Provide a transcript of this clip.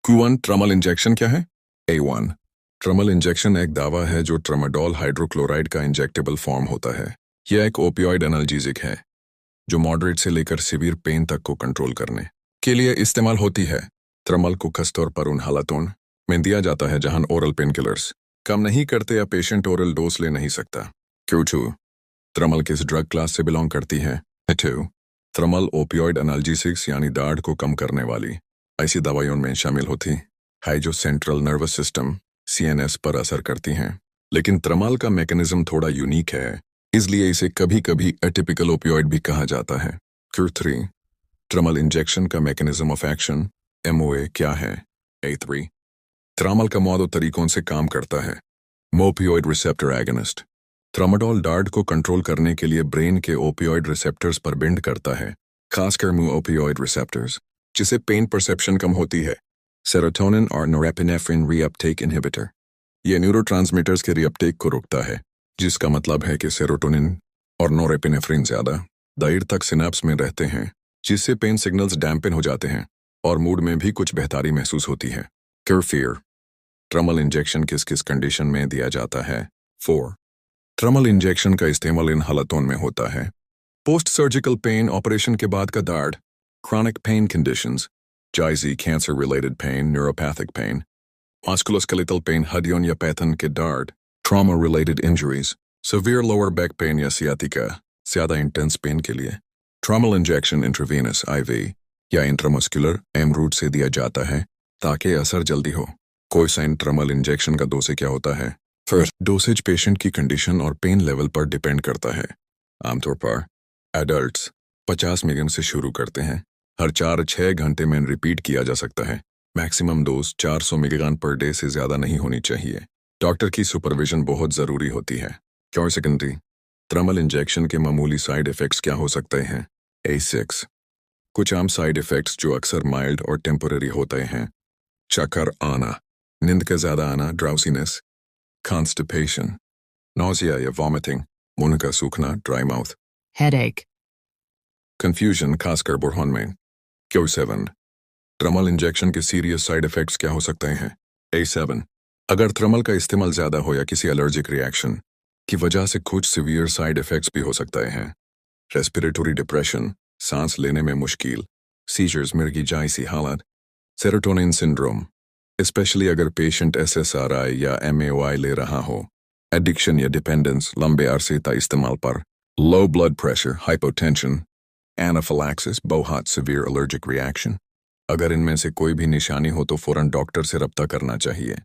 Q1 ट्रमल injection क्या है? A1 ट्रमल injection एक दवा है जो ट्रामाडोल हाइड्रोक्लोराइड का इंजेक्टेबल फॉर्म होता है। यह एक ओपियोइड एनाल्जेसिक है जो मॉडरेट से लेकर सीवियर पेन तक को कंट्रोल करने के लिए इस्तेमाल होती है। ट्रमल को खासतौर पर उन हालातों में दिया जाता है जहां ओरल पेन किलर्स काम नहीं करते या पेशेंट ओरल डोज ले नहीं सकता। Q2 ट्रमल किस ड्रग क्लास से बिलोंग करती है? A2 ट्रमल ओपियोइड एनाल्जेसिक्स यानी दर्द को कम करने वाली ऐसी दवाइयों में शामिल होती है जो सेंट्रल नर्वस सिस्टम CNS पर असर करती हैं। लेकिन ट्रमल का मैकेनिज्म थोड़ा यूनिक है, इसलिए इसे कभी कभी एटिपिकल ओपियोइड भी कहा जाता है। Q3 ट्रमल इंजेक्शन का मैकेनिज्म ऑफ एक्शन MOA क्या है? A3 ट्रमल का मौत तरीकों से काम करता है। मोपियोइड रिसेप्टर एगोनिस्ट ट्रामाडोल दर्द को कंट्रोल करने के लिए ब्रेन के ओपियोइड रिसेप्टर्स पर बिंड करता है, खासकर मू ओपियोइड रिसेप्टर्स, जिससे पेन परसेप्शन कम होती है। सेरोटोनिन और नोरेपिनेफ्रिन रीअपटेक इनहिबिटर ये न्यूरोट्रांसमीटर्स के रीअपटेक को रोकता है, जिसका मतलब है कि सेरोटोनिन और नोरेपिनेफ्रिन ज्यादा देर तक सिनेप्स में रहते हैं, जिससे पेन सिग्नल्स डैम्पन हो जाते हैं और मूड में भी कुछ बेहतरी महसूस होती है। क्यूर ट्रमल इंजेक्शन किस किस कंडीशन में दिया जाता है? 4 ट्रमल इंजेक्शन का इस्तेमाल इन हालतों में होता है: पोस्ट सर्जिकल पेन, ऑपरेशन के बाद का दर्द, chronic pain conditions, जायज़ी cancer related pain, neuropathic pain, musculoskeletal pain, हड्डियों या पैथन के दर्द, trauma related injuries, severe lower back pain या सियाटिका, ज़्यादा इंटेंस पेन के लिए ट्रमल इंजेक्शन इंट्रावेनस IV या इंट्रामस्कुलर एम रूट से दिया जाता है ताकि असर जल्दी हो। कोई साइन ट्रमल इंजेक्शन का डोसेज क्या होता है? फर्स्ट, डोसेज पेशेंट की कंडीशन और पेन लेवल पर डिपेंड करता है। आमतौर पर एडल्ट्स 50 मिलियन से शुरू करते हैं, हर 4-6 घंटे में रिपीट किया जा सकता है। Maximum dose 400 milligram per day से ज़्यादा नहीं होनी चाहिए। डॉक्टर की सुपरविजन बहुत ज़रूरी होती है। क्यों? सेकेंडरी ट्रमल इंजेक्शन के मामूली साइड इफ़ेक्ट्स क्या हो सकते हैं? A6 कुछ आम साइड इफ़ेक्ट्स जो अक्सर माइल्ड और टेम्पररी होते हैं: चक्कर आना, नींद का ज़्यादा आना, ड्राउसीनेस, कॉन्स्टिपेशन, नोजिया या वॉमिटिंग, मुंह का सूखना, ड्राई माउथ, headache, कंफ्यूजन खासकर बुढ़ान में। Q7 ट्रमल इंजेक्शन के सीरियस साइड इफ़ेक्ट्स क्या हो सकते हैं? A7 अगर ट्रमल का इस्तेमाल ज़्यादा हो या किसी एलर्जिक रिएक्शन की वजह से कुछ सीवियर साइड इफ़ेक्ट्स भी हो सकते हैं: रेस्पिरेटरी डिप्रेशन, सांस लेने में मुश्किल, सीजर्स, मिर्गी जैसी हालत, सेरोटोनिन सिंड्रोम, स्पेशली अगर पेशेंट SSRI या MAOI ले रहा हो, एडिक्शन या डिपेंडेंस, लंबे अरसे तक इस्तेमाल पर, low blood pressure, hypotension, anaphylaxis, बहुत सीवियर एलर्जिक रिएक्शन। अगर इनमें से कोई भी निशानी हो तो फौरन डॉक्टर से रब्ता करना चाहिए।